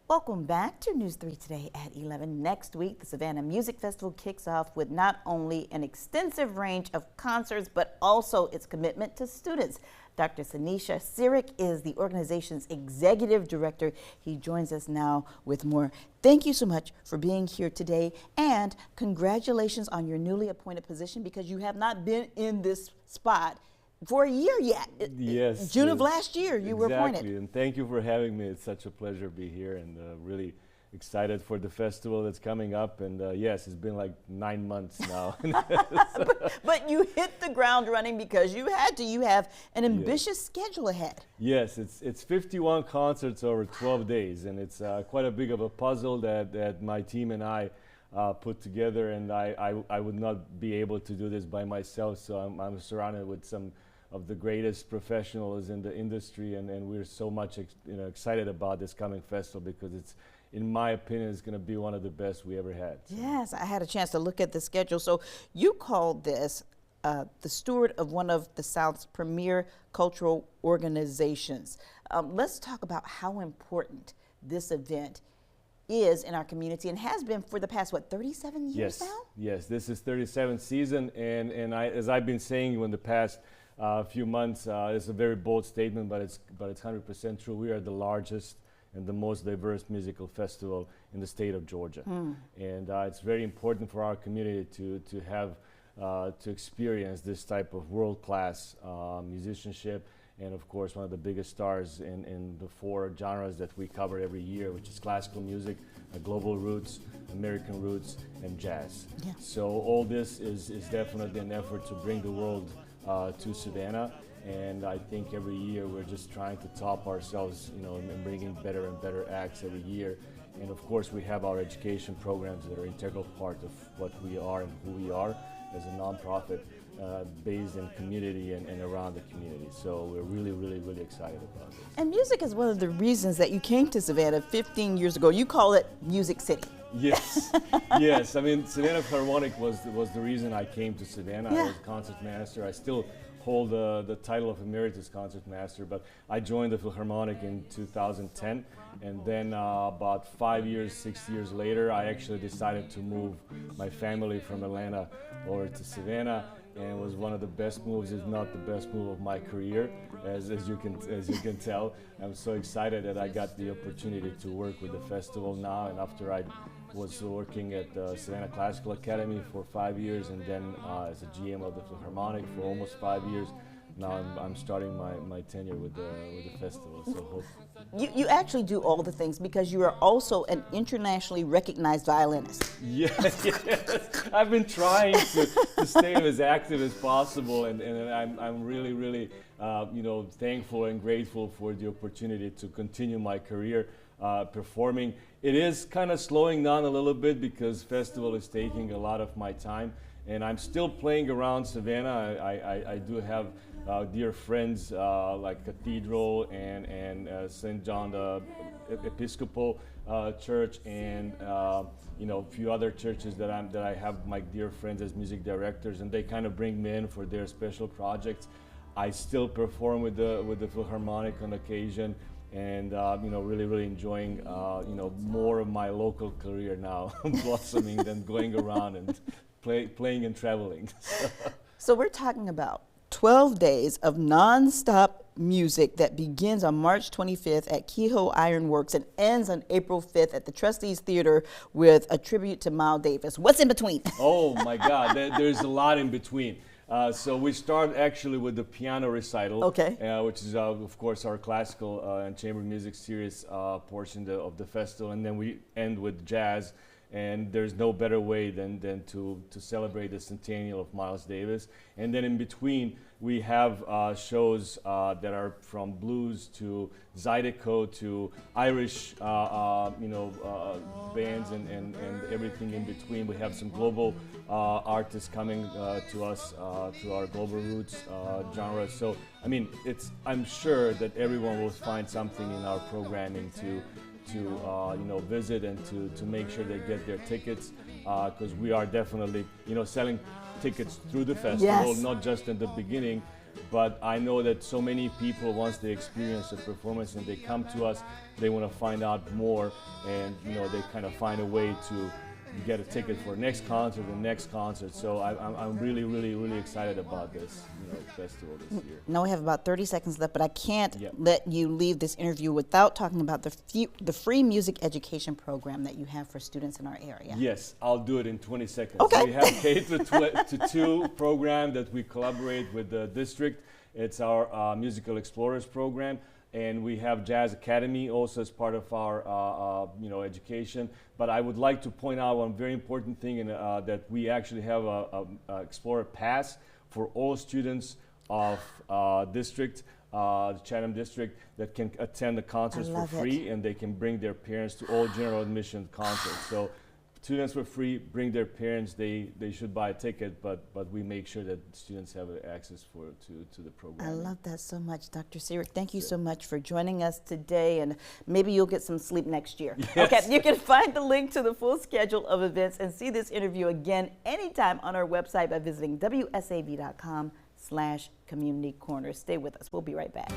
Welcome back to News 3 Today at 11. Next week, the Savannah Music Festival kicks off with not only an extensive range of concerts, but also its commitment to students. Dr. Sanisha Sirik is the organization's executive director. He joins us now with more. Thank you so much for being here today, and congratulations on your newly appointed position, because you have not been in this spot for a year yet. Yes. June of last year you were appointed. Exactly, and thank you for having me. It's such a pleasure to be here, and really excited for the festival that's coming up. And yes, it's been like 9 months now. but you hit the ground running because you had to. You have an ambitious schedule ahead. Yes, it's 51 concerts over 12 days, and it's quite a big of a puzzle that my team and I put together, and I would not be able to do this by myself, so I'm surrounded with some of the greatest professionals in the industry, and we're so much excited about this coming festival, because it's, in my opinion, it's going to be one of the best we ever had. So. Yes, I had a chance to look at the schedule. So you called this the steward of one of the South's premier cultural organizations. Let's talk about how important this event is in our community, and has been for the past, what, 37 years now? Yes, this is 37th season, and as I've been saying in the past few months, it's a very bold statement, but it's 100% true. We are the largest and the most diverse musical festival in the state of Georgia, and it's very important for our community to have to experience this type of world-class musicianship, and of course one of the biggest stars in the 4 genres that we cover every year, which is classical music, global roots, American roots, and jazz. Yeah. So all this is definitely an effort to bring the world to Savannah, and I think every year we're just trying to top ourselves, and bringing better and better acts every year. And of course we have our education programs that are an integral part of what we are and who we are as a nonprofit based in community and around the community. So we're really excited about this. And music is one of the reasons that you came to Savannah 15 years ago. You call it Music City. Yes, yes. I mean, Savannah Philharmonic was the reason I came to Savannah. Yeah. I was concertmaster. I still hold the title of emeritus concertmaster, but I joined the Philharmonic in 2010, and then about 6 years later, I actually decided to move my family from Atlanta over to Savannah, and it was one of the best moves, if not the best move of my career, as you can tell. I'm so excited that I got the opportunity to work with the festival now, and after I was working at the Savannah Classical Academy for 5 years, and then as a GM of the Philharmonic for almost 5 years. Now I'm starting my tenure with the festival. So hope. You actually do all the things, because you are also an internationally recognized violinist. Yes, I've been trying to stay as active as possible, and I'm really thankful and grateful for the opportunity to continue my career performing. It is kind of slowing down a little bit because festival is taking a lot of my time, and I'm still playing around Savannah. I do have dear friends like Cathedral and St. John the Episcopal Church, and a few other churches that I have my dear friends as music directors, and they kind of bring me in for their special projects. I still perform with the Philharmonic on occasion, and really enjoying more of my local career now blossoming than going around and playing and traveling. So we're talking about 12 days of non-stop music that begins on March 25th at Kehoe Iron Works and ends on April 5th at the Trustees Theater with a tribute to Miles Davis. What's in between? Oh my God, there's a lot in between. So we start actually with the piano recital, okay, which is of course our classical and chamber music series portion of the festival, and then we end with jazz. And there's no better way than to celebrate the centennial of Miles Davis. And then in between, we have shows that are from blues to Zydeco to Irish, bands and everything in between. We have some global artists coming to us to our global roots genre. So I mean, I'm sure that everyone will find something in our programming to visit and to make sure they get their tickets, because we are definitely selling tickets through the festival, yes, not just in the beginning, But I know that so many people, once they experience the performance and they come to us, they want to find out more, and they kind of find a way to get a ticket for next concert and next concert. So I'm really, really, really excited about this festival this year. Now we have about 30 seconds left, but I can't Yep. let you leave this interview without talking about the free music education program that you have for students in our area. Yes, I'll do it in 20 seconds. Okay. We have K-2 program that we collaborate with the district. It's our Musical Explorers program. And we have Jazz Academy also as part of our education. But I would like to point out one very important thing, that we actually have a Explorer Pass for all students of district, the Chatham district, that can attend the concerts for free, and they can bring their parents to all general admission concerts. So students for free, bring their parents. They should buy a ticket, but we make sure that students have access to the program. I love that so much, Dr. Sirik. Thank you so much for joining us today, and maybe you'll get some sleep next year. Yes. Okay, you can find the link to the full schedule of events and see this interview again anytime on our website by visiting wsav.com/community corner. Stay with us. We'll be right back.